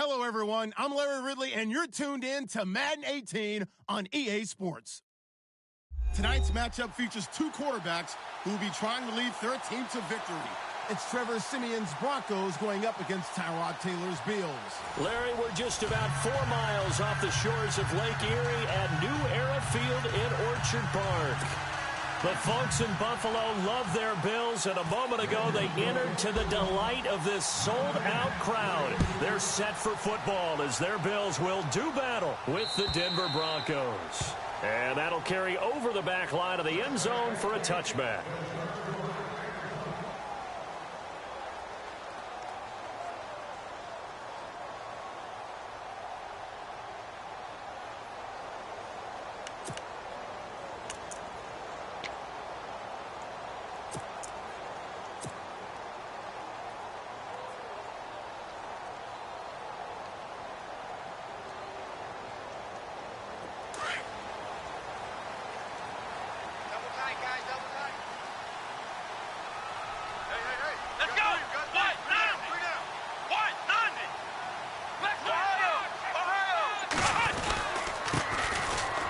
Hello, everyone. I'm Larry Ridley, and you're tuned in to Madden 18 on EA Sports. Tonight's matchup features two quarterbacks who will be trying to lead their team to victory. It's Trevor Siemian's Broncos going up against Tyrod Taylor's Bills. Larry, we're just about 4 miles off the shores of Lake Erie at New Era Field in Orchard Park. The folks in Buffalo love their Bills, and a moment ago they entered to the delight of this sold-out crowd. They're set for football as their Bills will do battle with the Denver Broncos. And that'll carry over the back line of the end zone for a touchback.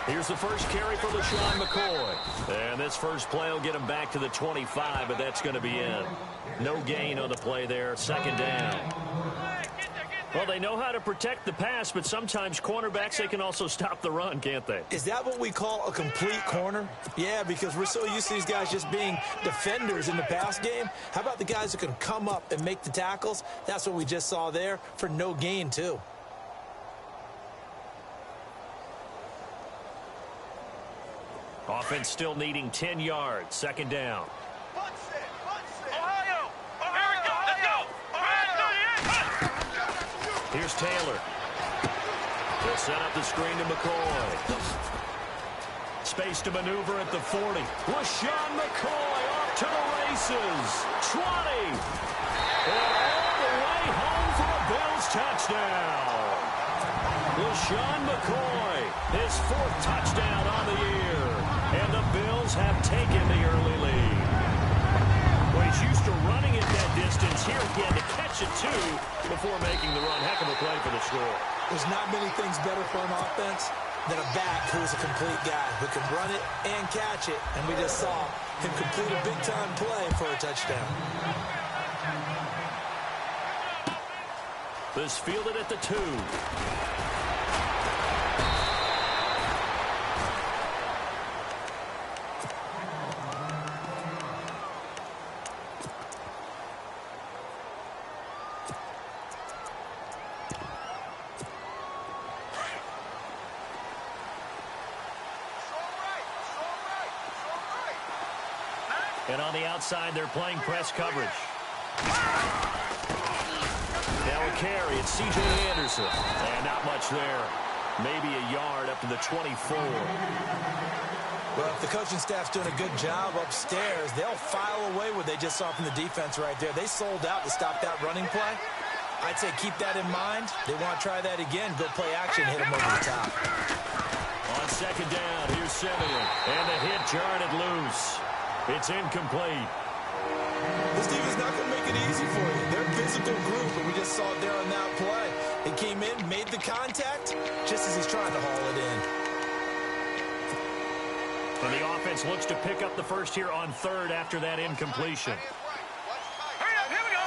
Here's the first carry for LaShawn McCoy. And this first play will get him back to the 25, but that's going to be in. No gain on the play there. Second down. Well, they know how to protect the pass, but sometimes cornerbacks, they can also stop the run, can't they? Is that what we call a complete corner? Yeah, because we're so used to these guys just being defenders in the pass game. How about the guys who can come up and make the tackles? That's what we just saw there for no gain, too. Offense still needing 10 yards. Second down. Ohio! Here we go! Let's go! Here's Taylor. He'll set up the screen to McCoy. Space to maneuver at the 40. LaShawn McCoy off to the races. 20. And all the way home for a Bills touchdown. LaShawn McCoy, his 4th touchdown on the year. And the Bills have taken the early lead. Well, he's used to running it that distance. Here again to catch it, too, before making the run. Heck of a play for the score. There's not many things better for an offense than a back who is a complete guy who can run it and catch it. And we just saw him complete a big-time play for a touchdown. This fielded at the 2. And on the outside, they're playing press coverage. Now a carry, it's C.J. Anderson. And not much there. Maybe a yard up to the 24. Well, if the coaching staff's doing a good job upstairs, they'll file away what they just saw from the defense right there. They sold out to stop that running play. I'd say keep that in mind. They want to try that again. Go play action, hit them over the top. On second down, here's Simeon. And the hit jarred it loose. It's incomplete. This team is not going to make it easy for you. They're a physical group, and we just saw it there on that play. They came in, made the contact, just as he's trying to haul it in. And the offense looks to pick up the first here on 3rd after that incompletion. Hurry up, here we go!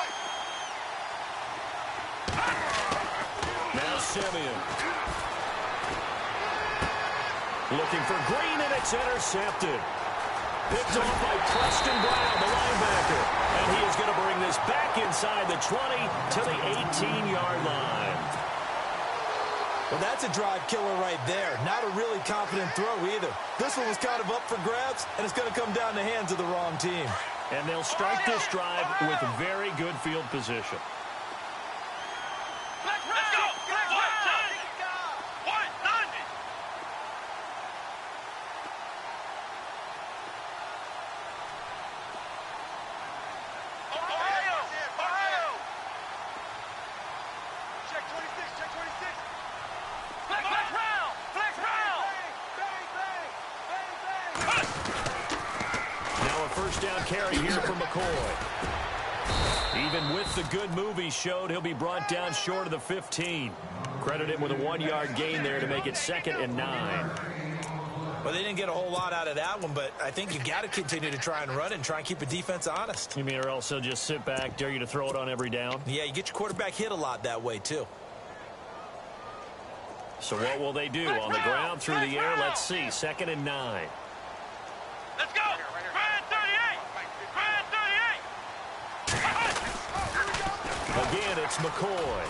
Now Simeon. Looking for Green, and it's intercepted. Picked off by Preston Brown, the linebacker. And he is going to bring this back inside the 20 to the 18-yard line. Well, that's a drive killer right there. Not a really confident throw either. This one was kind of up for grabs, and it's going to come down in the hands of the wrong team. And they'll start this drive with very good field position. Now a first down carry here for McCoy. Even with the good move he showed, he'll be brought down short of the 15. Credit him with a 1-yard gain there to make it 2nd and 9. Well, they didn't get a whole lot out of that one, but I think you got to continue to try and run and try and keep a defense honest. You mean or else he'll just sit back, dare you to throw it on every down? Yeah, you get your quarterback hit a lot that way, too. So what will they do? On the ground, through the air, let's see. 2nd and 9. Let's go. Ryan 38. Ryan 38. Again, it's McCoy.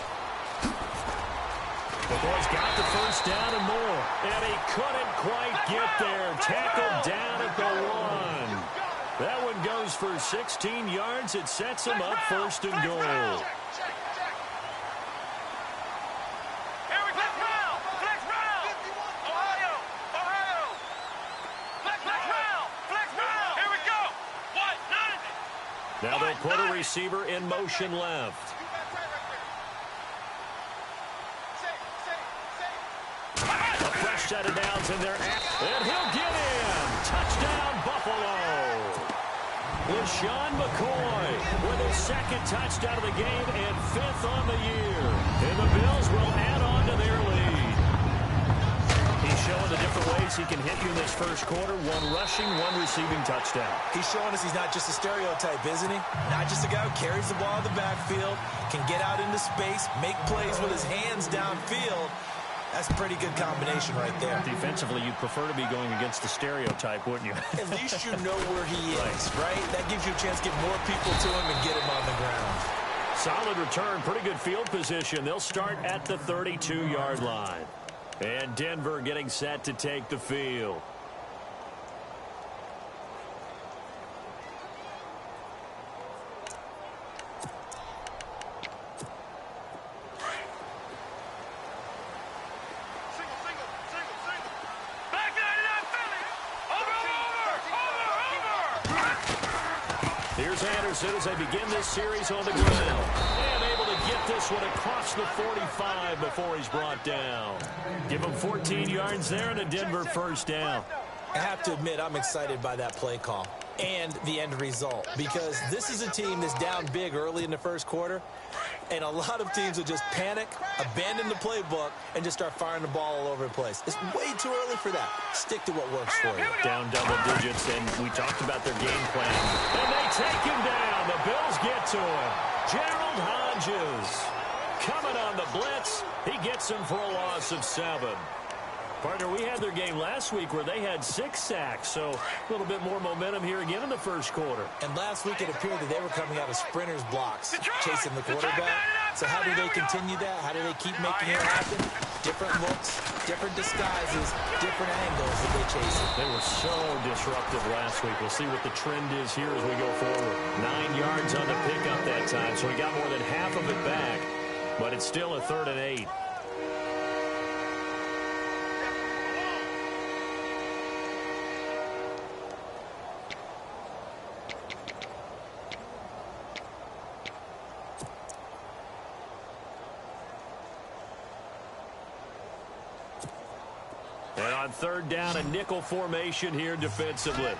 McCoy's got the first down and more. And he couldn't quite get there. Tackled down at the 1. That one goes for 16 yards. It sets him up 1st and goal. Now they'll put a receiver in motion left. A fresh set of downs in there. And he'll get in. Touchdown, Buffalo. LaShawn McCoy with his 2nd touchdown of the game and 5th on the year. And the Bills will add on to their lead. He's showing the different ways he can hit you in this first quarter. 1 rushing, 1 receiving touchdown. He's showing us he's not just a stereotype, isn't he? Not just a guy who carries the ball in the backfield, can get out into space, make plays with his hands downfield. That's a pretty good combination right there. Defensively, you'd prefer to be going against the stereotype, wouldn't you? At least you know where he is, right? That gives you a chance to get more people to him and get him on the ground. Solid return, pretty good field position. They'll start at the 32-yard line. And Denver getting set to take the field. Here's Anderson as they begin this series on the ground. And able to get this one across the 45 before he's brought down. Give him 14 yards there and a Denver first down. I have to admit, I'm excited by that play call and the end result, because this is a team that's down big early in the first quarter, and a lot of teams will just panic, abandon the playbook, and just start firing the ball all over the place. It's way too early for that. Stick to what works for you. Down double digits, and we talked about their game plan. And they take him down. The Bills get to him. Gerald Hodges coming on the blitz. He gets him for a loss of 7. Partner, we had their game last week where they had 6 sacks, so a little bit more momentum here again in the first quarter. And last week it appeared that they were coming out of sprinters blocks, chasing the quarterback. So how do they continue that? How do they keep making it happen? Different looks, different disguises, different angles that they chase it. They were so disruptive last week. We'll see what the trend is here as we go forward. 9 yards on the pickup that time, so he got more than half of it back. But it's still a 3rd and 8. And on 3rd down, a nickel formation here defensively.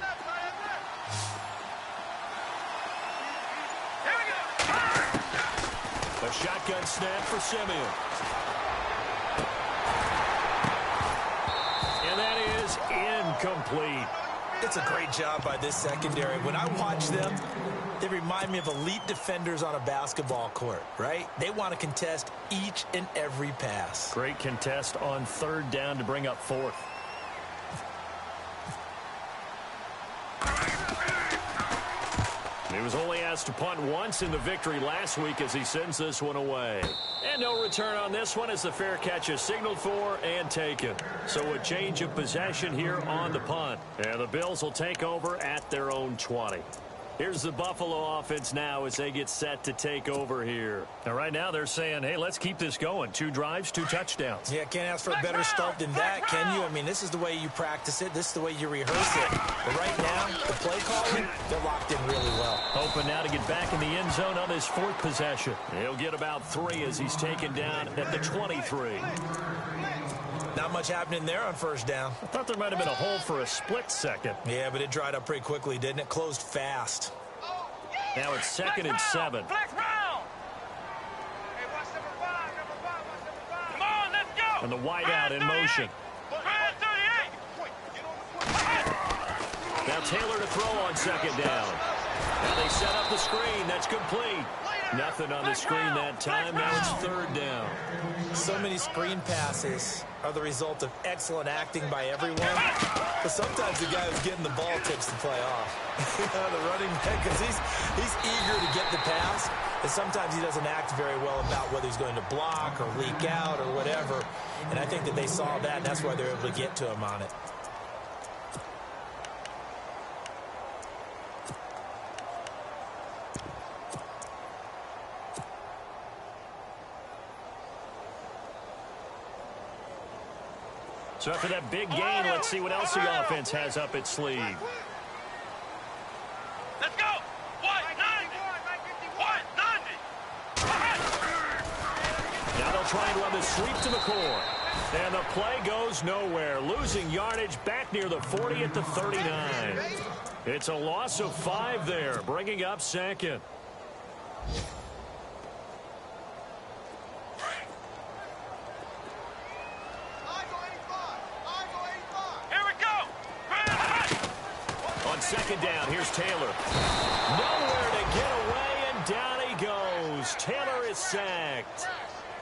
A shotgun snap for Simeon. And that is incomplete. It's a great job by this secondary. When I watch them, they remind me of elite defenders on a basketball court, right? They want to contest each and every pass. Great contest on 3rd down to bring up 4th. He was only asked to punt once in the victory last week as he sends this one away. And no return on this one as the fair catch is signaled for and taken. So a change of possession here on the punt. And the Bills will take over at their own 20. Here's the Buffalo offense now as they get set to take over here. Now, right now, they're saying, hey, let's keep this going. 2 drives, 2 touchdowns. Yeah, can't ask for a better start than that, can you? I mean, this is the way you practice it. This is the way you rehearse it. But right now, the play calling, they're locked in really well. Hoping now to get back in the end zone on his 4th possession. He'll get about 3 as he's taken down at the 23. Not much happening there on 1st down. I thought there might have been a hole for a split second. Yeah, but it dried up pretty quickly, didn't it? Closed fast. Now it's 2nd and 7. Flex round. Hey, watch number 5. Number 5. Watch number 5. Come on, let's go. And the wideout in motion. Brand 38. Now Taylor to throw on 2nd down. Now they set up the screen. That's complete. Nothing on the screen that time. Now it's 3rd down. So many screen passes are the result of excellent acting by everyone. But sometimes the guy who's getting the ball takes the play off. The running back, because he's eager to get the pass. And sometimes he doesn't act very well about whether he's going to block or leak out or whatever. And I think that they saw that, and that's why they're able to get to him on it. So after that big gain, let's see what else the offense has up its sleeve. Let's go. 190. 190. Now they'll try and run the sweep to McCoy. And the play goes nowhere. Losing yardage back near the 40 at the 39. It's a loss of 5 there, bringing up 2nd. On 2nd down, here's Taylor. Nowhere to get away, and down he goes. Taylor is sacked.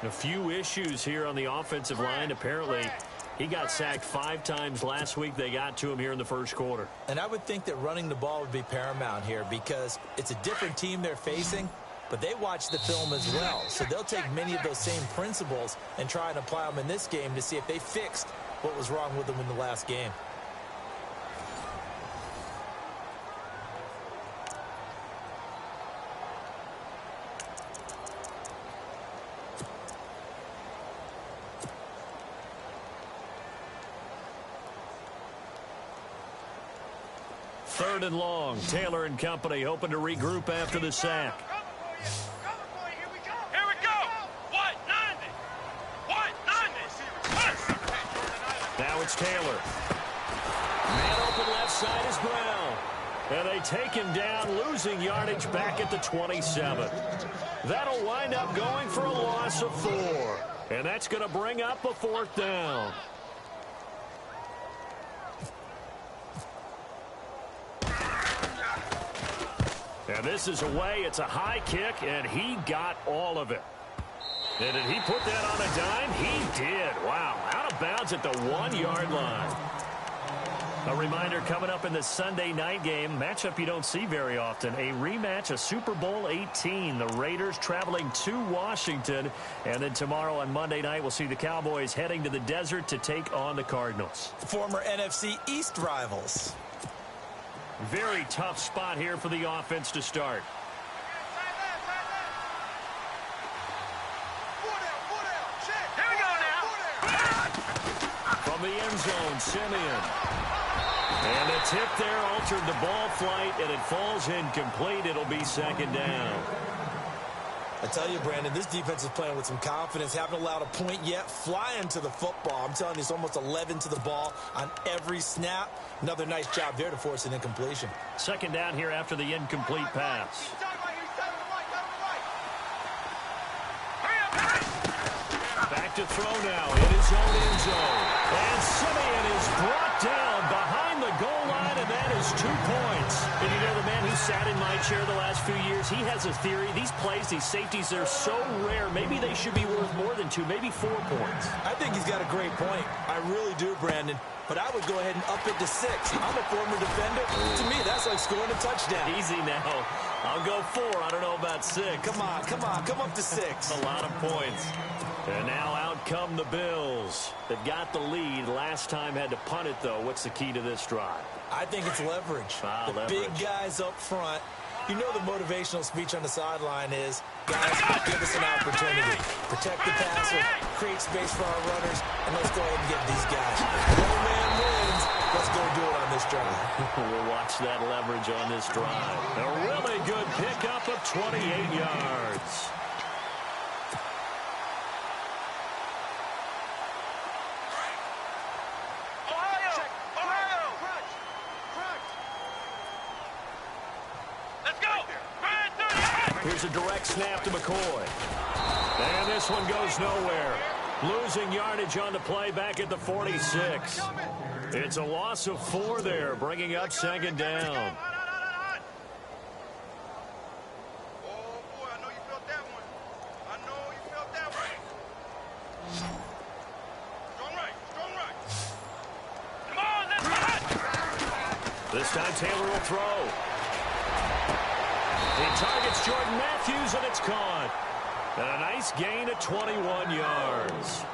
A few issues here on the offensive line. Apparently, he got sacked 5 times last week. They got to him here in the first quarter. And I would think that running the ball would be paramount here because it's a different team they're facing, but they watch the film as well. So they'll take many of those same principles and try and apply them in this game to see if they fixed what was wrong with them in the last game. Third and long. Taylor and company hoping to regroup after the sack. Here we go. 190. 190. Now it's Taylor. Man open left side is Brown. And they take him down, losing yardage back at the 27. That'll wind up going for a loss of 4. And that's going to bring up a 4th down. And this is away. It's a high kick, and he got all of it. And did he put that on a dime? He did. Wow. Out of bounds at the 1-yard line. A reminder coming up in the Sunday night game, matchup you don't see very often, a rematch of Super Bowl 18. The Raiders traveling to Washington. And then tomorrow on Monday night, we'll see the Cowboys heading to the desert to take on the Cardinals. Former NFC East rivals. Very tough spot here for the offense to start. Here we go now. From the end zone, Simeon. And a tip there altered the ball flight, and it falls incomplete. It'll be 2nd down. I tell you, Brandon, this defense is playing with some confidence. Haven't allowed a point yet. Flying to the football. I'm telling you, it's almost 11 to the ball on every snap. Another nice job there to force an incompletion. 2nd down here after the incomplete pass. Back to throw now in his own end zone. And Simeon is brought down behind the goal line, and that is 2 points. And you know, the man who sat in my chair the last few years, he has a theory. These plays, these safeties, they're so rare. Maybe they should be worth more than 2, maybe 4 points. I think he's got a great point. I really do, Brandon. But I would go ahead and up it to 6. I'm a former defender. To me, that's like scoring a touchdown. Easy now. I'll go 4. I don't know about 6. Come on. Come up to 6. A lot of points. And now out come the Bills. They've got the lead. Last time had to punt it, though. What's the key to this drive? I think it's leverage. Leverage. Big guys up front. You know the motivational speech on the sideline is, guys, give us an opportunity. Protect the passer, create space for our runners, and let's go ahead and get these guys. No man wins. Let's go do it on this drive. We'll watch that leverage on this drive. A really good pickup of 28 yards. Let's go. Brand Here's a direct snap to McCoy. And this one goes nowhere. Losing yardage on the play back at the 46. It's a loss of 4 there, bringing up second down. This time Taylor will throw. He targets Jordan Matthews, and it's caught. And a nice gain at 21 yards.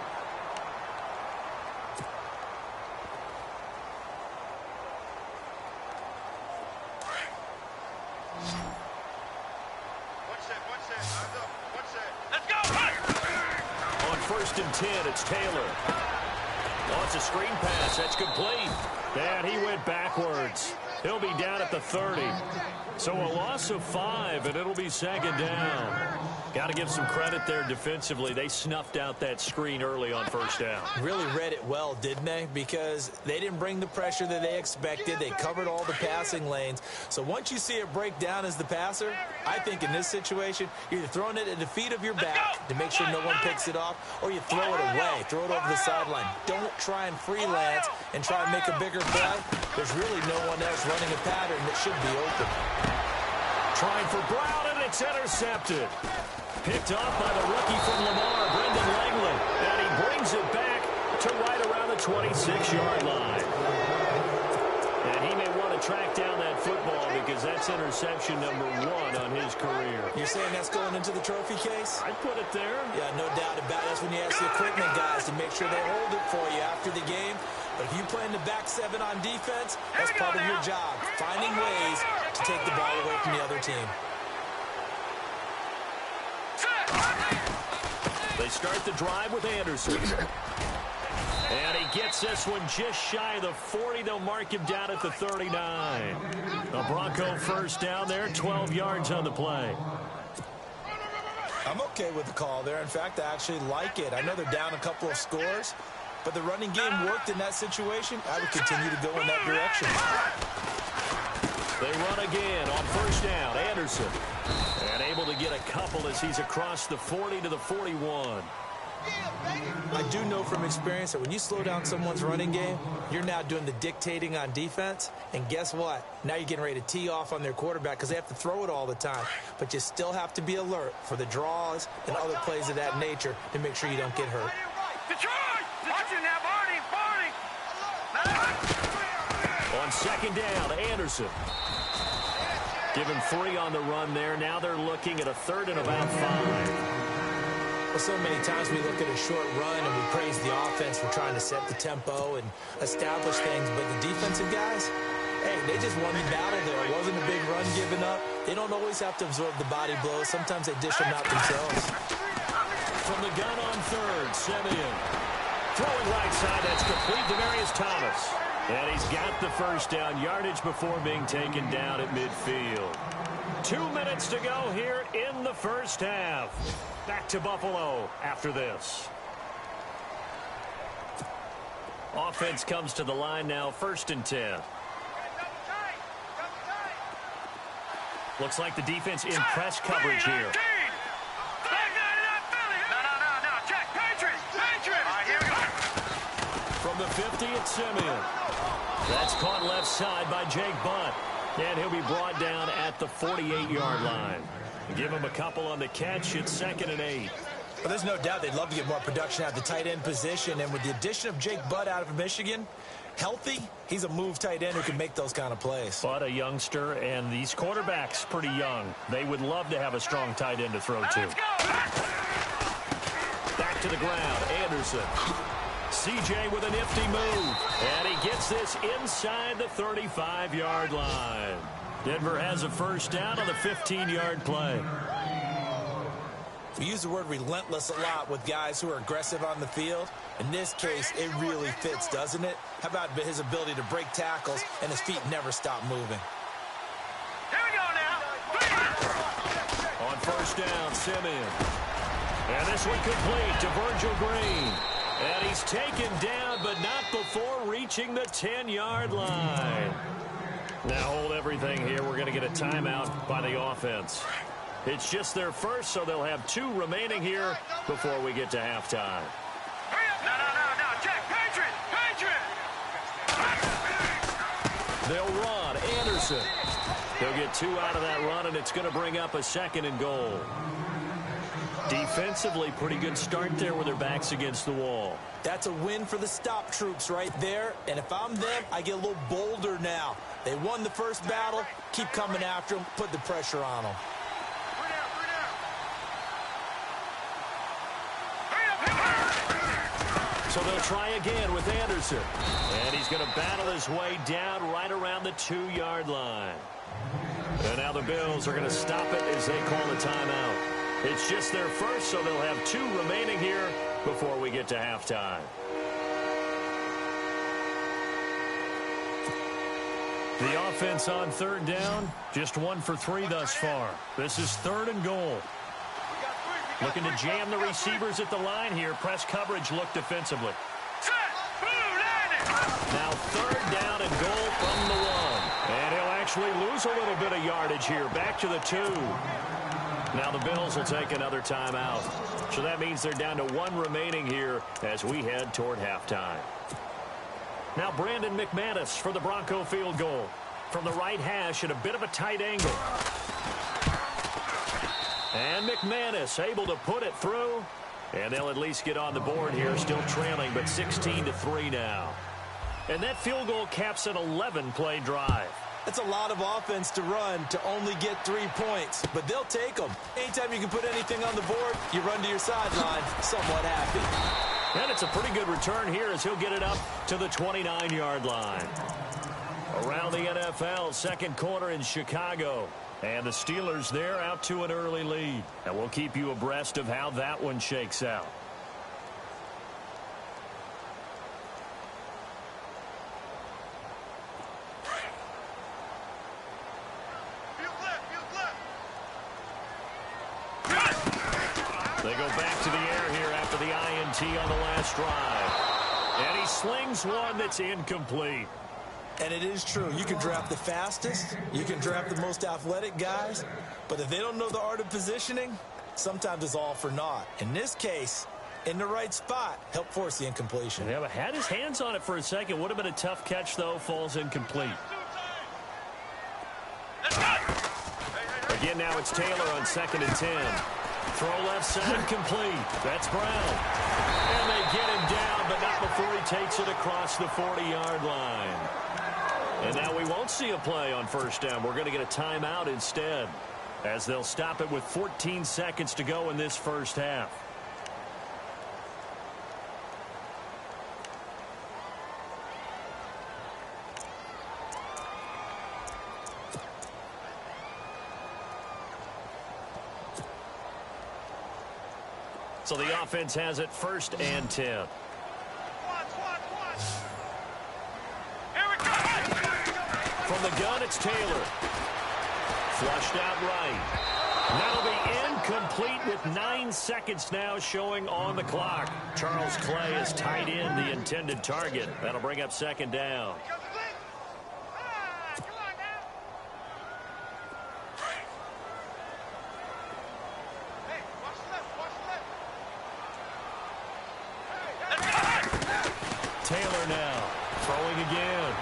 Let's go! On 1st and 10, it's Taylor. Wants a screen pass. That's complete. And he went backwards. He'll be down at the 30. So a loss of 5, and it'll be second down. Got to give some credit there defensively. They snuffed out that screen early on 1st down. Really read it well, didn't they? Because they didn't bring the pressure that they expected. They covered all the passing lanes. So once you see it break down as the passer, I think in this situation, you're either throwing it at the feet of your back to make sure no one picks it off, or you throw it away, throw it over the sideline. Don't try and freelance and try and make a bigger play. There's really no one else running a pattern that should be open. Trying for Brown, and it's intercepted. Picked off by the rookie from Lamar, Brendan Langley. And he brings it back to right around the 26-yard line. And he may want to track down that football because that's interception number 1 on his career. You're saying that's going into the trophy case? I'd put it there. Yeah, no doubt about it. That's when you ask the equipment guys to make sure they hold it for you after the game. But if you play in the back 7 on defense, that's part of your job, finding ways to take the ball away from the other team. They start the drive with Anderson. And he gets this one just shy of the 40. They'll mark him down at the 39. A Bronco 1st down there, 12 yards on the play. I'm okay with the call there. In fact, I actually like it. I know they're down a couple of scores, but the running game worked in that situation. I would continue to go in that direction. They run again on 1st down. Anderson. And able to get a couple as he's across the 40 to the 41. I do know from experience that when you slow down someone's running game, you're now doing the dictating on defense. And guess what? Now you're getting ready to tee off on their quarterback because they have to throw it all the time. But you still have to be alert for the draws and other plays of that nature to make sure you don't get hurt. Detroit! Watch it now, Barney! On 2nd down, Anderson. Give him 3 on the run there. Now they're looking at a 3rd and about 5. Well, so many times we look at a short run and we praise the offense for trying to set the tempo and establish things, but the defensive guys, hey, they just won the battle there. It wasn't a big run given up. They don't always have to absorb the body blows. Sometimes they dish them out themselves. From the gun on 3rd, Simeon. Throwing right side, that's complete to Demarius Thomas. And he's got the 1st down yardage before being taken down at midfield. 2 minutes to go here in the 1st half. Back to Buffalo after this. Offense comes to the line now, 1st and 10. Looks like the defense in press coverage here. From the 50, it's Simeon. That's caught left side by Jake Butt. And he'll be brought down at the 48-yard line. Give him a couple on the catch. It's 2nd and 8. Well, there's no doubt they'd love to get more production out of the tight end position. And with the addition of Jake Butt out of Michigan, healthy, he's a move tight end who can make those kind of plays. But a youngster, and these quarterbacks pretty young. They would love to have a strong tight end to throw to. Back to the ground, Anderson. CJ with a nifty move. And he gets this inside the 35-yard line. Denver has a 1st down on the 15-yard play. We use the word relentless a lot with guys who are aggressive on the field. In this case, it really fits, doesn't it? How about his ability to break tackles and his feet never stop moving? Here we go now. On 1st down, Simeon. And this one complete to Virgil Green. And he's taken down, but not before reaching the 10-yard line. Now hold everything here. We're going to get a timeout by the offense. It's just their first, so they'll have 2 remaining here before we get to halftime. No, Jack, Patriot! They'll run. Anderson. They'll get 2 out of that run, and it's going to bring up a 2nd and goal. Defensively, pretty good start there with their backs against the wall. That's a win for the stop troops right there. And if I'm them, I get a little bolder now. They won the first battle. Keep coming after them. Put the pressure on them. So they'll try again with Anderson. And he's going to battle his way down right around the 2-yard line. And now the Bills are going to stop it as they call the timeout. It's just their first, so they'll have 2 remaining here before we get to halftime. The offense on 3rd down, just 1 for 3 thus far. This is 3rd and goal. Looking to jam the receivers at the line here. Press coverage look defensively. Now 3rd down and goal from the 1. And he'll actually lose a little bit of yardage here. Back to the 2. Now the Bills will take another timeout. So that means they're down to 1 remaining here as we head toward halftime. Now Brandon McManus for the Bronco field goal. From the right hash at a bit of a tight angle. And McManus able to put it through. And they'll at least get on the board here, still trailing, but 16-3 now. And that field goal caps an 11-play drive. That's a lot of offense to run to only get 3 points, but they'll take them. Anytime you can put anything on the board, you run to your sideline somewhat happy. And it's a pretty good return here as he'll get it up to the 29-yard line. Around the NFL, 2nd quarter in Chicago. And the Steelers there out to an early lead. And we'll keep you abreast of how that one shakes out. They go back to the air here after the INT on the last drive. And he slings one that's incomplete. And it is true. You can draft the fastest. You can draft the most athletic guys. But if they don't know the art of positioning, sometimes it's all for naught. In this case, in the right spot, help force the incompletion. Yeah, but had his hands on it for a second. Would have been a tough catch, though. Falls incomplete. Again, now it's Taylor on 2nd and 10. Throw left side complete. That's Brown. And they get him down, but not before he takes it across the 40-yard line. And now we won't see a play on 1st down. We're going to get a timeout instead, as they'll stop it with 14 seconds to go in this first half. So the offense has it 1st and 10. From the gun, it's Taylor. Flushed out right. That'll be incomplete with 9 seconds now showing on the clock. Charles Clay has tied in the intended target. That'll bring up 2nd down. Taylor now throwing again.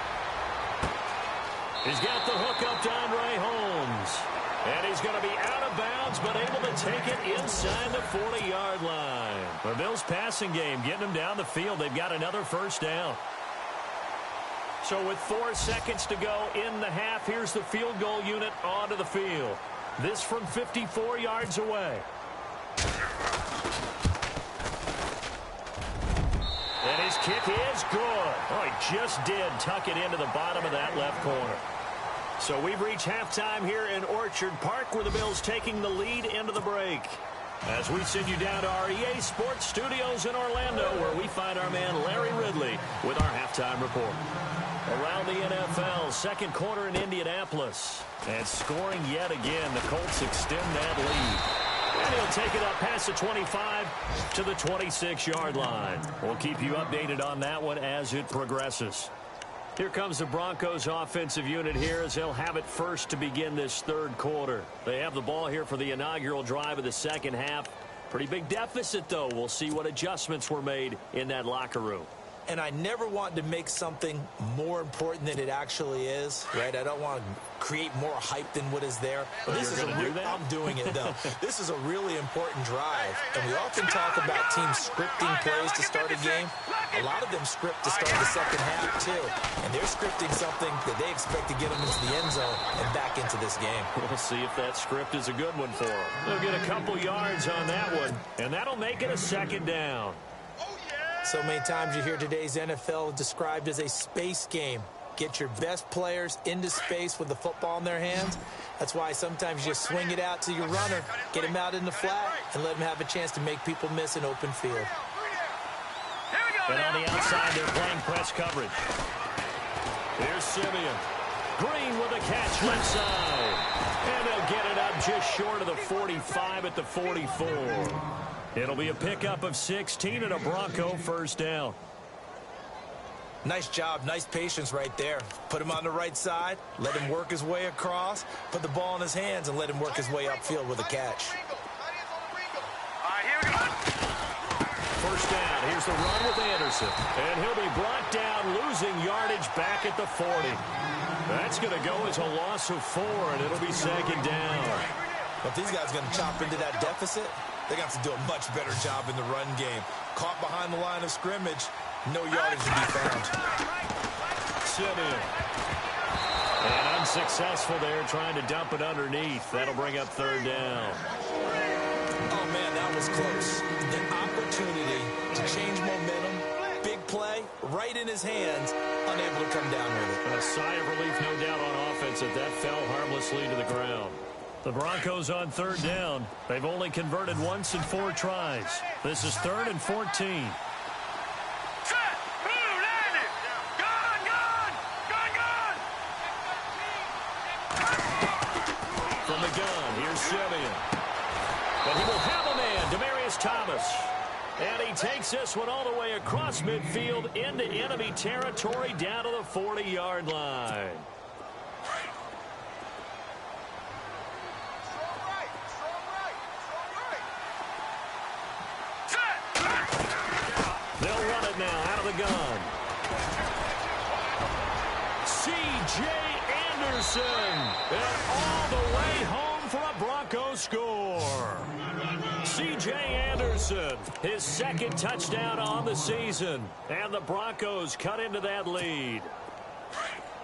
He's got the hook up to Andre Holmes. And he's going to be out of bounds, but able to take it inside the 40-yard line. The Bills' passing game getting them down the field. They've got another 1st down. So with 4 seconds to go in the half, here's the field goal unit onto the field. This from 54 yards away. And his kick is good. Oh, he just did tuck it into the bottom of that left corner. So we've reached halftime here in Orchard Park, where the Bills taking the lead into the break. As we send you down to our EA Sports Studios in Orlando, where we find our man Larry Ridley with our halftime report. Around the NFL, 2nd quarter in Indianapolis. And scoring yet again, the Colts extend that lead. And he'll take it up past the 25 to the 26-yard line. We'll keep you updated on that one as it progresses. Here comes the Broncos offensive unit here as they'll have it first to begin this third quarter. They have the ball here for the inaugural drive of the second half. Pretty big deficit, though. We'll see what adjustments were made in that locker room. And I never want to make something more important than it actually is, right? I don't want to create more hype than what is there. But this is I'm doing it, though. This is a really important drive. And we often talk about teams scripting plays to start a game. A lot of them script to start the second half, too. And they're scripting something that they expect to get them into the end zone and back into this game. We'll see if that script is a good one for them. They'll get a couple yards on that one, and that'll make it a second down. So many times you hear today's NFL described as a space game. Get your best players into space with the football in their hands. That's why sometimes you just swing it out to your runner, get him out in the flat, and let him have a chance to make people miss an open field. And on the outside, they're playing press coverage. Here's Simeon. Green with a catch left side. And they'll get it up just short of the 45 at the 44. It'll be a pickup of 16 and a Bronco first down. Nice job, nice patience right there. Put him on the right side, let him work his way across, put the ball in his hands, and let him work his way upfield with a catch. First down, here's the run with Anderson. And he'll be brought down, losing yardage back at the 40. That's going to go as a loss of 4, and it'll be second down. If these guys are going to chop into that deficit, they're going to have to do a much better job in the run game. Caught behind the line of scrimmage, no yardage to be found. Simeon. And unsuccessful there, trying to dump it underneath. That'll bring up third down. Oh, man, that was close. The opportunity to change momentum, big play, right in his hands, unable to come down with it. A sigh of relief, no doubt, on offense that fell harmlessly to the ground. The Broncos on third down. They've only converted once in 4 tries. This is 3rd and 14. From the gun, here's Simeon. And he will have a man, Demaryius Thomas. And he takes this one all the way across midfield into enemy territory down to the 40-yard line. They'll run it now out of the gun. C.J. Anderson. And all the way home for a Broncos score. C.J. Anderson, his 2nd touchdown on the season. And the Broncos cut into that lead.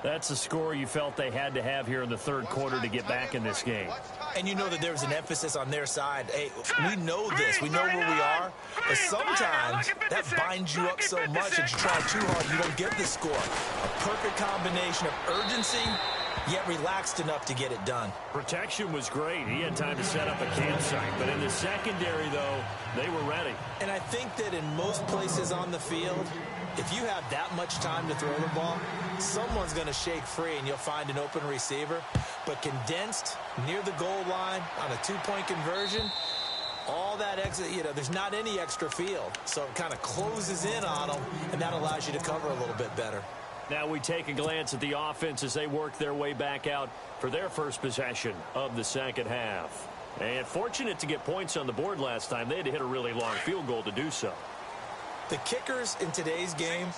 That's a score you felt they had to have here in the third quarter to get back in this game. And you know that there was an emphasis on their side. Hey, we know this. We know where we are. But sometimes that binds you up so much that you try too hard, you don't get the score. A perfect combination of urgency, yet relaxed enough to get it done. Protection was great. He had time to set up a campsite. But in the secondary, though, they were ready. And I think that in most places on the field, if you have that much time to throw the ball, someone's going to shake free and you'll find an open receiver. But condensed near the goal line on a 2-point conversion, all that extra, there's not any extra field. So it kind of closes in on them, and that allows you to cover a little bit better. Now we take a glance at the offense as they work their way back out for their first possession of the second half. And fortunate to get points on the board last time. They had to hit a really long field goal to do so. The kickers in today's game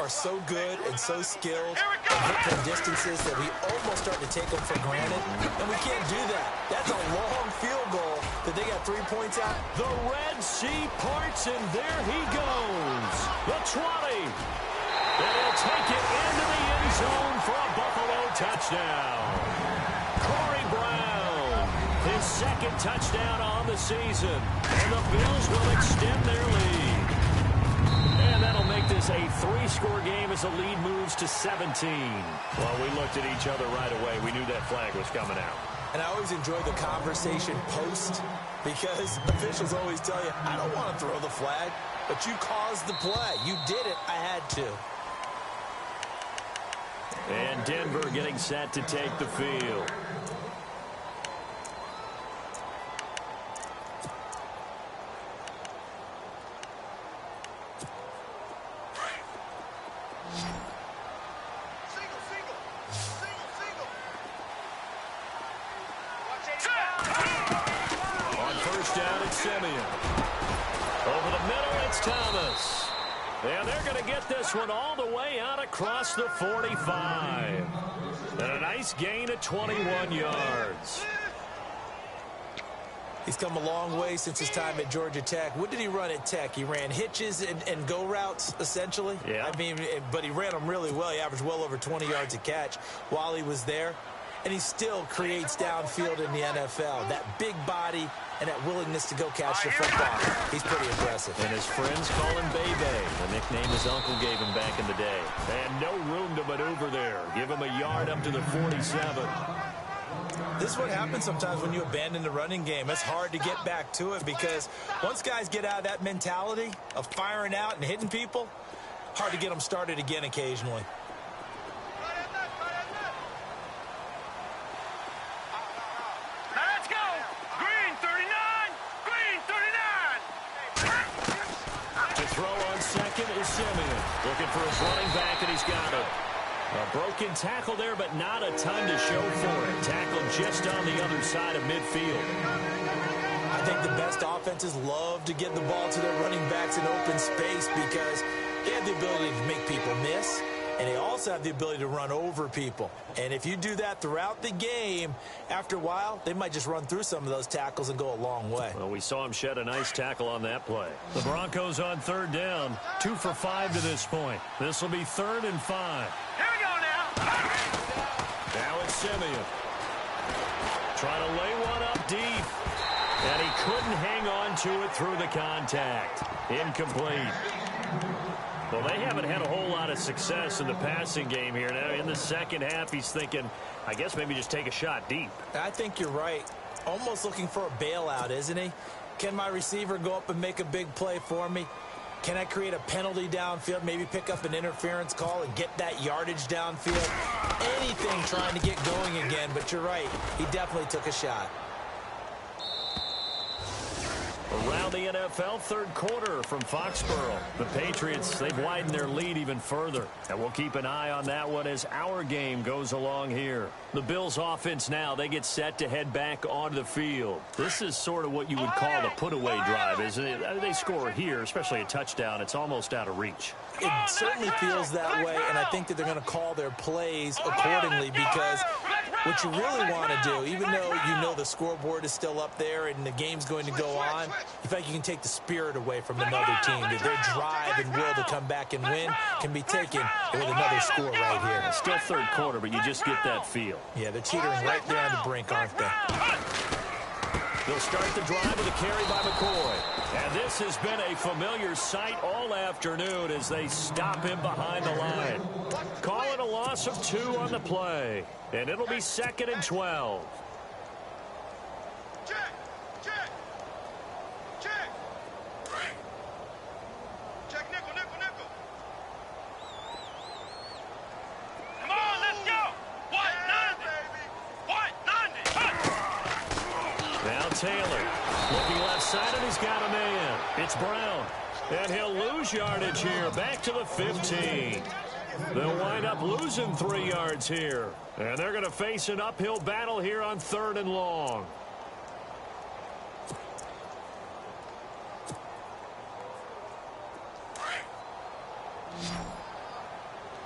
are so good and so skilled and hit from distances that we almost start to take them for granted, and we can't do that. That's a long field goal that they got 3 points out. The Red Sea parts, and there he goes. The 20. And he'll take it into the end zone for a Buffalo touchdown. Corey Brown, his 2nd touchdown on the season, and the Bills will extend their lead. And that'll make this a 3-score game as the lead moves to 17. Well, we looked at each other right away. We knew that flag was coming out. And I always enjoy the conversation post because officials always tell you, I don't want to throw the flag, but you caused the play. You did it. I had to. And Denver getting set to take the field. First down, it's Simeon. Over the middle, it's Thomas. And they're going to get this one all the way out across the 45. And a nice gain of 21 yards. He's come a long way since his time at Georgia Tech. What did he run at Tech? He ran hitches and go routes, essentially. Yeah. I mean, but he ran them really well. He averaged well over 20 yards a catch while he was there. And he still creates downfield in the NFL. That big body and that willingness to go catch the football. He's pretty impressive. And his friends call him Bebe, the nickname his uncle gave him back in the day. And no room to maneuver there. Give him a yard up to the 47. This is what happens sometimes when you abandon the running game. It's hard to get back to it because once guys get out of that mentality of firing out and hitting people, hard to get them started again occasionally. Let's go! Green 39! Green 39! To throw on second is Simeon. Looking for his running back, and he's got it. A broken tackle there, but not a ton to show for it. Tackled just on the other side of midfield. I think the best offenses love to get the ball to their running backs in open space because they have the ability to make people miss, and they also have the ability to run over people. And if you do that throughout the game, after a while, they might just run through some of those tackles and go a long way. Well, we saw him shed a nice tackle on that play. The Broncos on third down. 2 for 5 to this point. This will be 3rd and 5. Here we go now! Now it's Simeon. Trying to lay one up deep. And he couldn't hang on to it through the contact. Incomplete. Well, they haven't had a whole lot of success in the passing game here. Now, in the second half, he's thinking, I guess maybe just take a shot deep. I think you're right. Almost looking for a bailout, isn't he? Can my receiver go up and make a big play for me? Can I create a penalty downfield, maybe pick up an interference call and get that yardage downfield? Anything trying to get going again, but you're right. He definitely took a shot. Around the NFL, third quarter from Foxborough. The Patriots, they've widened their lead even further. And we'll keep an eye on that one as our game goes along here. The Bills offense now, they get set to head back onto the field. This is sort of what you would call the put-away drive, isn't it? They score here, especially a touchdown. It's almost out of reach. It certainly feels that way, and I think that they're going to call their plays accordingly because what you really want to do, even though you know the scoreboard is still up there and the game's going to go on, in fact, you can take the spirit away from another team. That their drive and will to come back and win can be taken with another score right here. It's still third quarter, but you just get that feel. Yeah, they're teetering right there on the brink, aren't they? They'll start the drive with a carry by McCoy. And this has been a familiar sight all afternoon as they stop him behind the line. Call it a loss of 2 on the play. And it'll be 2nd and 12. Check! Check! Check! Check nickel, nickel, nickel. Come on, let's go! White 90! White 90! Now Taylor. Looking left side, and he's got a man. It's Brown. And he'll lose yardage here. Back to the 15. They'll wind up losing 3 yards here. And they're going to face an uphill battle here on 3rd and long.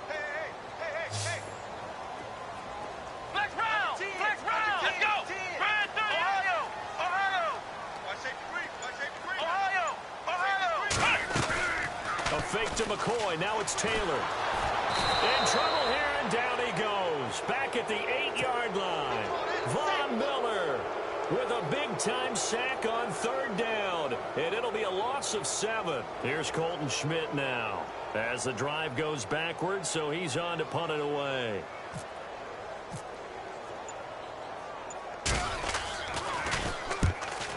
Hey! Flex round! Flex round! Let's go! Brand 30! Ohio! Watch safety green! Watch safety green! Ohio! A fake to McCoy. Now it's Taylor. In trouble here, and down he goes. Back at the 8-yard line. Von Miller with a big-time sack on 3rd down. And it'll be a loss of 7. Here's Colton Schmidt now. As the drive goes backwards, so he's on to punt it away.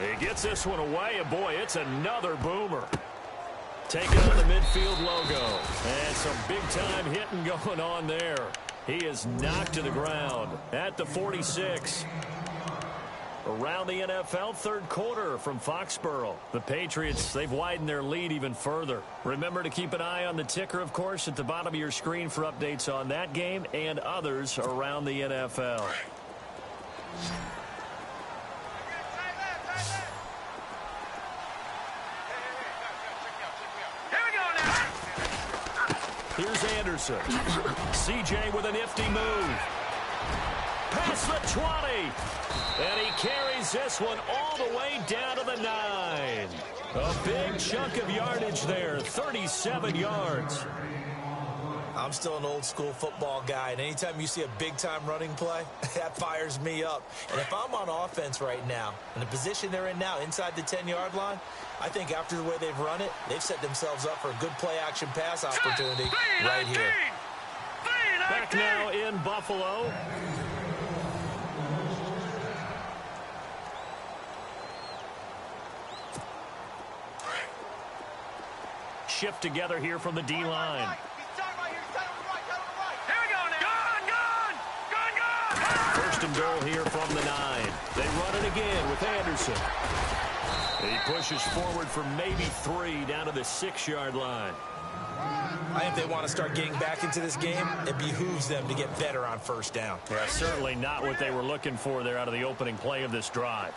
He gets this one away, and boy, it's another boomer. Taking on the midfield logo. And some big-time hitting going on there. He is knocked to the ground at the 46. Around the NFL, third quarter from Foxborough. The Patriots, they've widened their lead even further. Remember to keep an eye on the ticker, of course, at the bottom of your screen for updates on that game and others around the NFL. Here's Anderson. CJ with a nifty move. Past the 20. And he carries this one all the way down to the 9. A big chunk of yardage there, 37 yards. I'm still an old-school football guy, and anytime you see a big-time running play, that fires me up. And if I'm on offense right now, in the position they're in now, inside the 10-yard line, I think after the way they've run it, they've set themselves up for a good play-action pass opportunity right here. Back now in Buffalo. Shift together here from the D-line. First and goal here from the 9. They run it again with Anderson. He pushes forward for maybe 3 down to the 6-yard line. I think they want to start getting back into this game. It behooves them to get better on first down. Yeah, certainly not what they were looking for there out of the opening play of this drive.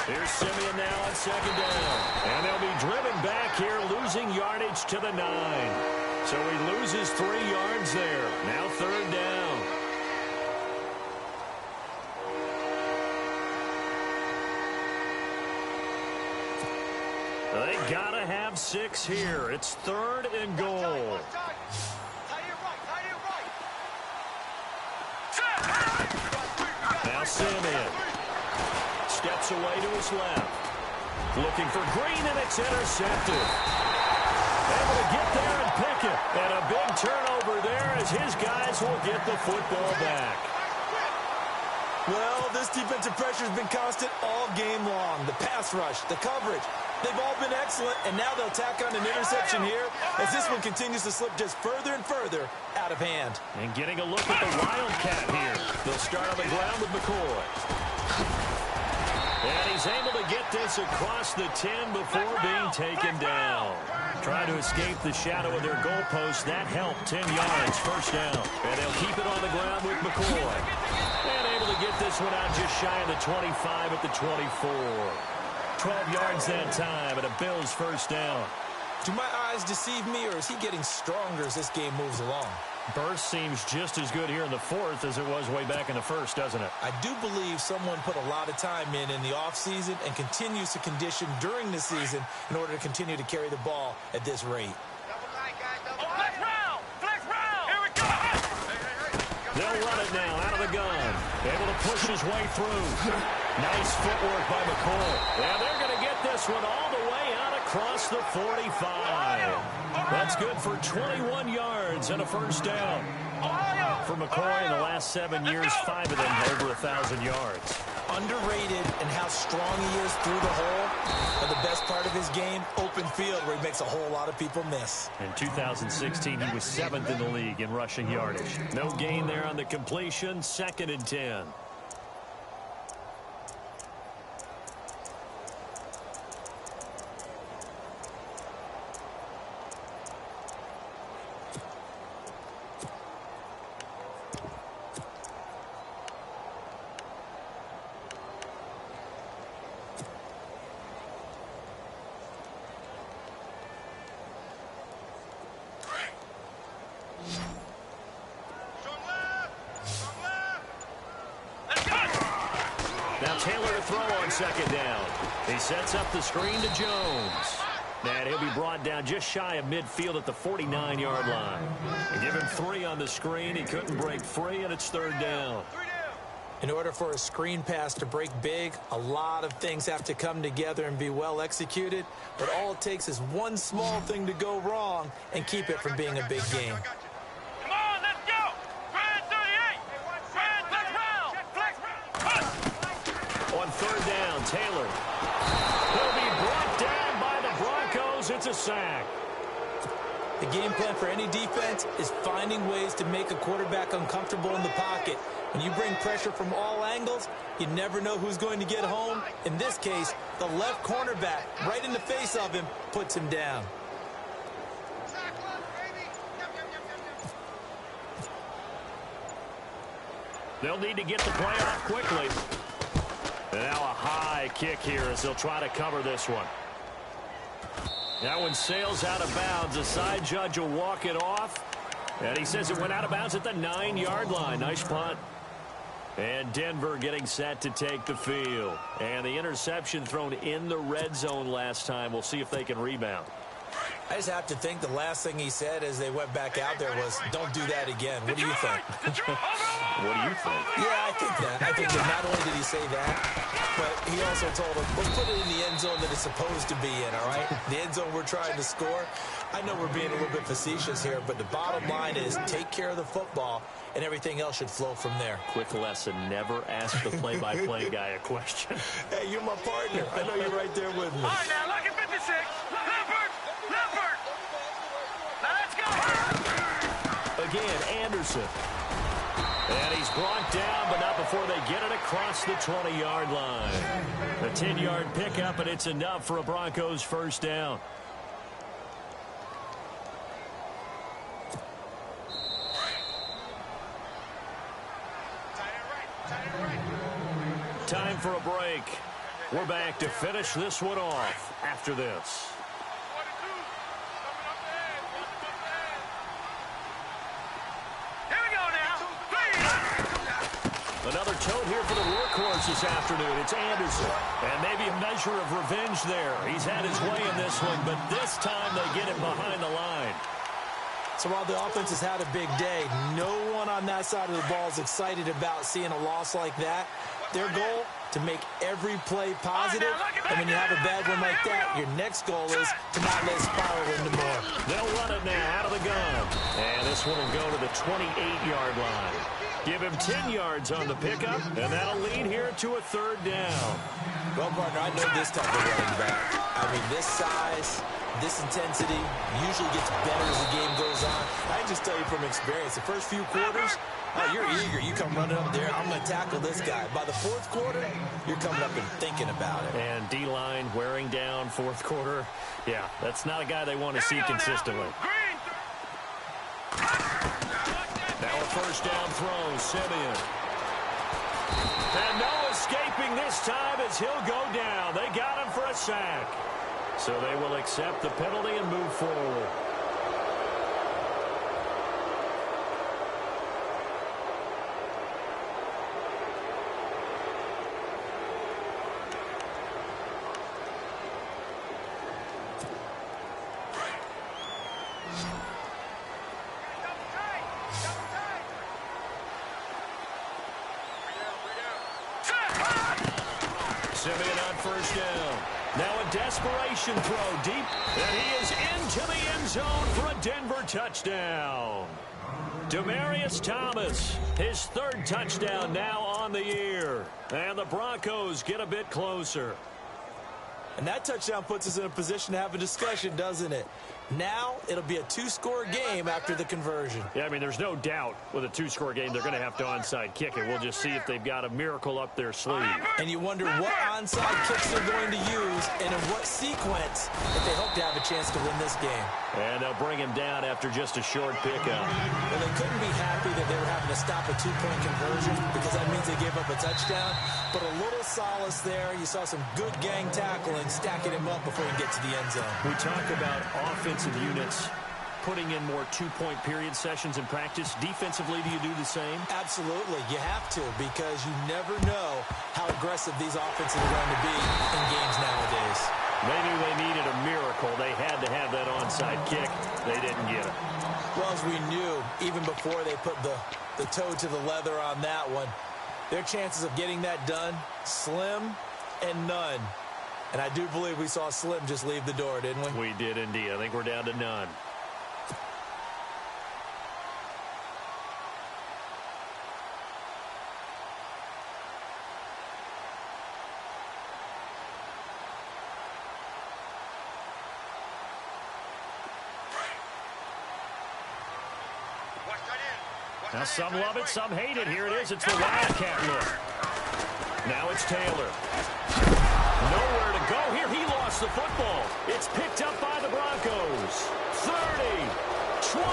Here's Simeon now on second down. And they'll be driven back here, losing yardage to the 9. So he loses 3 yards there. Now third down. They gotta have 6 here. It's third and goal. Now Simeon steps away to his left. Looking for Green, and it's intercepted. Able to get there and pick it. And a big turnover there as his guys will get the football back. Well, this defensive pressure has been constant all game long. The pass rush, the coverage, they've all been excellent, and now they'll tack on an interception here as this one continues to slip just further and further out of hand. And getting a look at the Wildcat here. They'll start on the ground with McCoy. And he's able to get this across the 10 before being taken down. Trying to escape the shadow of their goalpost. That helped. 10 yards, first down. And they'll keep it on the ground with McCoy. And able to get this one out just shy of the 25 at the 24. 12 yards that time, and a Bills first down. Do my eyes deceive me, or is he getting stronger as this game moves along? Burst seems just as good here in the fourth as it was way back in the first, doesn't it? I do believe someone put a lot of time in the offseason and continues to condition during the season in order to continue to carry the ball at this rate. They'll run it now out of the gun. Able to push his way through. Nice footwork by McCoy. And they're going to get this one all the way out across the 45. That's good for 21 yards and a first down. For McCoy in the last 7 years, 5 of them over 1,000 yards. Underrated in how strong he is through the hole. And the best part of his game, open field, where he makes a whole lot of people miss. In 2016, he was 7th in the league in rushing yardage. No gain there on the completion, 2nd and 10. Now Taylor to throw on second down. He sets up the screen to Jones. And he'll be brought down just shy of midfield at the 49-yard line. And give him 3 on the screen. He couldn't break free, and it's third down. In order for a screen pass to break big, a lot of things have to come together and be well executed. But all it takes is one small thing to go wrong and keep it from being a big game. Come on, let's go! Grand 38! Grand, let's round! On third down, Taylor. He'll be brought down by the Broncos. It's a sack. The game plan for any defense is finding ways to make a quarterback uncomfortable in the pocket. When you bring pressure from all angles, you never know who's going to get home. In this case, the left cornerback, right in the face of him, puts him down. They'll need to get the play off quickly. And now a high kick here as they'll try to cover this one. That one sails out of bounds. The side judge will walk it off. And he says it went out of bounds at the 9-yard line. Nice punt. And Denver getting set to take the field. And the interception thrown in the red zone last time. We'll see if they can rebound. I just have to think the last thing he said as they went back out there was, don't do that again. What do you think? What do you think? Yeah, I think that. I think that not only did he say that, but he also told him, let's put it in the end zone that it's supposed to be in, all right? The end zone we're trying to score. I know we're being a little bit facetious here, but the bottom line is take care of the football, and everything else should flow from there. Quick lesson, never ask the play-by-play guy a question. Hey, you're my partner. I know you're right there with me. All right, now, look at 56. Leopard! Leopard! Now, let's go! Again, Anderson. And he's brought down, but not before they get it across the 20-yard line. A 10-yard pickup, and it's enough for a Broncos first down. Time for a break. We're back to finish this one off after this. Here we go now. Another tote here for the workhorse this afternoon. It's Anderson. And maybe a measure of revenge there. He's had his way in this one, but this time they get it behind the line. So while the offense has had a big day, no one on that side of the ball is excited about seeing a loss like that. Their goal, to make every play positive, and when you have a bad one like that, your next goal is to not let it spiral into more. They'll run it now out of the gun. And this one will go to the 28-yard line. Give him 10 yards on the pickup, and that'll lead here to a third down. Well, partner, I know this type of running back. I mean, this size, this intensity usually gets better as the game goes on. I can just tell you from experience, the first few quarters, oh, you're eager. You come running up there, I'm going to tackle this guy. By the fourth quarter, you're coming up and thinking about it. And D-line wearing down fourth quarter. Yeah, that's not a guy they want to see consistently. Now a first down throw, Simeon. And no escaping this time as he'll go down. They got him for a sack. So they will accept the penalty and move forward. Simeon on first down. Now a desperation throw deep, and he is into the end zone for a Denver touchdown. Demaryius Thomas, his third touchdown now on the year. And the Broncos get a bit closer. And that touchdown puts us in a position to have a discussion, doesn't it? Now it'll be a two-score game after the conversion. Yeah, I mean, there's no doubt with a two-score game they're going to have to onside kick it. We'll just see if they've got a miracle up their sleeve. And you wonder what onside kicks they're going to use and in what sequence if they hope to have a chance to win this game. And they'll bring him down after just a short pickup. Well, they couldn't be happy that they were having to stop a two-point conversion because that means they gave up a touchdown. But a little solace there. You saw some good gang tackling, stacking him up before you get to the end zone. We talk about offensive units putting in more two-point period sessions in practice. Defensively, do you do the same? Absolutely. You have to because you never know how aggressive these offenses are going to be in games nowadays. They knew they needed a miracle. They had to have that onside kick. They didn't get it. Well, as we knew, even before they put the toe to the leather on that one, their chances of getting that done, slim and none. And I do believe we saw Slim just leave the door, didn't we? We did indeed. I think we're down to none. Now some love it, some hate it. Here it is. It's the Wildcat look. Now it's Taylor. Nowhere to go here. He lost the football. It's picked up by the Broncos. 30, 20,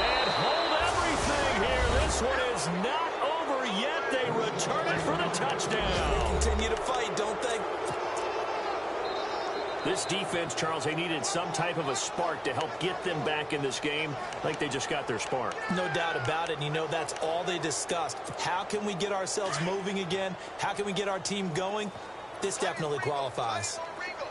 and hold everything here. This one is not over yet. They return it for the touchdown. This defense, Charles, they needed some type of a spark to help get them back in this game. Like they just got their spark. No doubt about it. And you know, that's all they discussed. How can we get ourselves moving again? How can we get our team going? This definitely qualifies.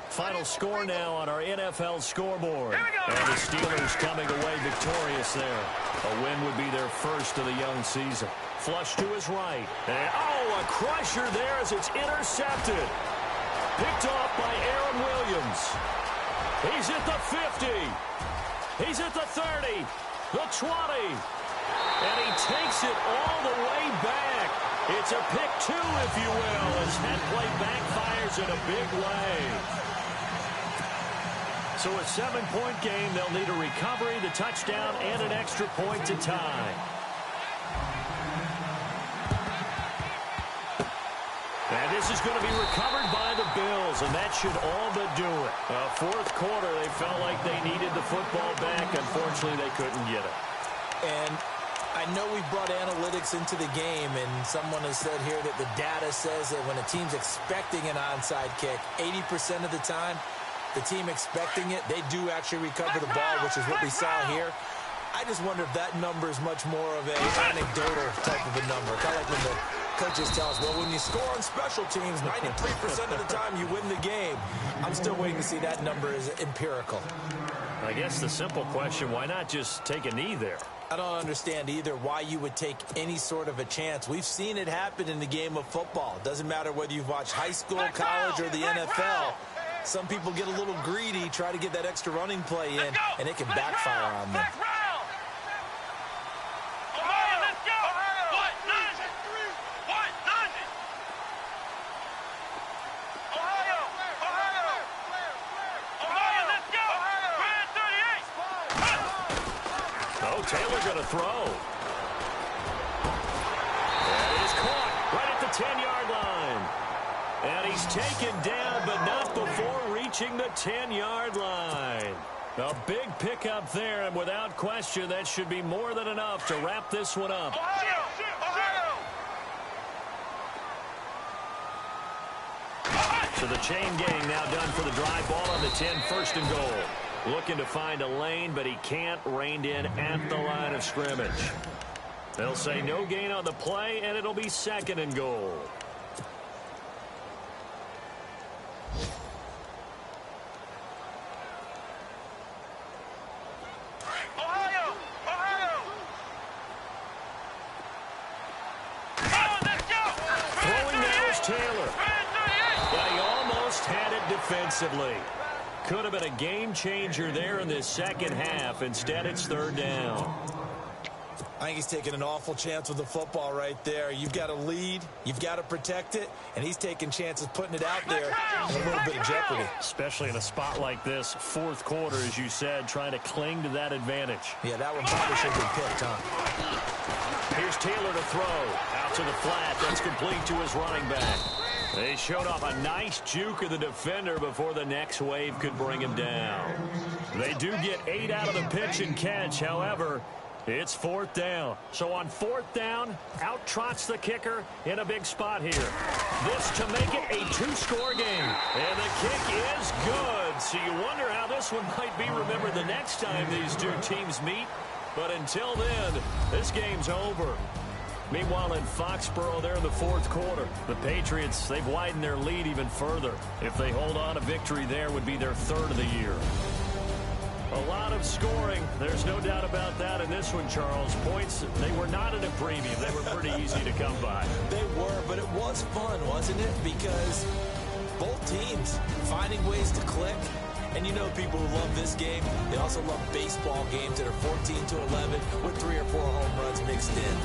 Final score now on our NFL scoreboard. And the Steelers coming away victorious there. A win would be their first of the young season. Flush to his right. And, oh, a crusher there as it's intercepted. Picked off by Aaron Williams. He's at the 50. He's at the 30. The 20. And he takes it all the way back. It's a pick two, if you will, as that play backfires in a big way. So a 7-point game, they'll need a recovery, the touchdown, and an extra point to tie. And this is going to be recovered by the Bills, and that should all but do it. Fourth quarter, they felt like they needed the football back. Unfortunately, they couldn't get it. And I know we've brought analytics into the game, and someone has said here that the data says that when a team's expecting an onside kick, 80% of the time, the team expecting it, they do actually recover the ball, which is what we saw here. I just wonder if that number is much more of an anecdotal type of a number. Kind of like when the coaches tell us, well, when you score on special teams, 93% of the time you win the game. I'm still waiting to see that number is empirical. I guess the simple question, why not just take a knee there? I don't understand either why you would take any sort of a chance. We've seen it happen in the game of football. Doesn't matter whether you've watched high school, college, or the NFL. Some people get a little greedy, try to get that extra running play in, and it can backfire on them. Taylor going to throw. And it is caught right at the 10-yard line. And he's taken down, but not before reaching the 10-yard line. A big pickup there, and without question, that should be more than enough to wrap this one up. So the chain gang now done for the drive. Ball on the 10, first and goal. Looking to find a lane, but he can't. Reined in at the line of scrimmage. They'll say no gain on the play, and it'll be second and goal. Throwing now is Taylor. But he almost had it defensively. Could have been a game changer there in this second half. Instead, it's third down. I think he's taking an awful chance with the football right there. You've got to lead, you've got to protect it, and he's taking chances putting it out there in a little bit of jeopardy. Especially in a spot like this, fourth quarter, as you said, trying to cling to that advantage. Yeah, that one probably should have been picked, huh? Here's Taylor to throw. Out to the flat. That's complete to his running back. They showed off a nice juke of the defender before the next wave could bring him down. They do get 8 out of the pitch and catch. However, it's fourth down. So on fourth down, out trots the kicker in a big spot here. This to make it a 2-score game. And the kick is good. So you wonder how this one might be remembered the next time these two teams meet. But until then, this game's over. Meanwhile, in Foxborough, they're in the fourth quarter. The Patriots, they've widened their lead even further. If they hold on, a victory there would be their third of the year. A lot of scoring. There's no doubt about that in this one, Charles. Points, they were not at a premium. They were pretty easy to come by. They were, but it was fun, wasn't it? Because both teams finding ways to click. And you know people who love this game, they also love baseball games that are 14-11 with 3 or 4 home runs mixed in.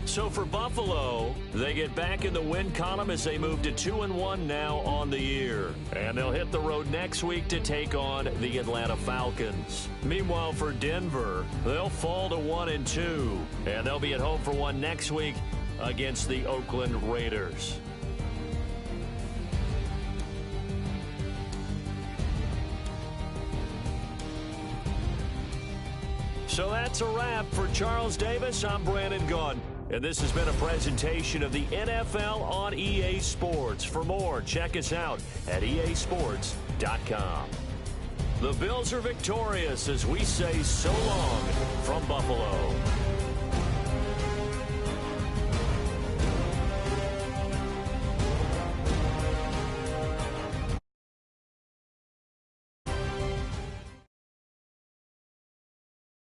So for Buffalo, they get back in the win column as they move to 2-1 now on the year. And they'll hit the road next week to take on the Atlanta Falcons. Meanwhile, for Denver, they'll fall to 1-2. And they'll be at home for one next week against the Oakland Raiders. So that's a wrap. For Charles Davis, I'm Brandon Gaudin. And this has been a presentation of the NFL on EA Sports. For more, check us out at easports.com. The Bills are victorious as we say so long from Buffalo.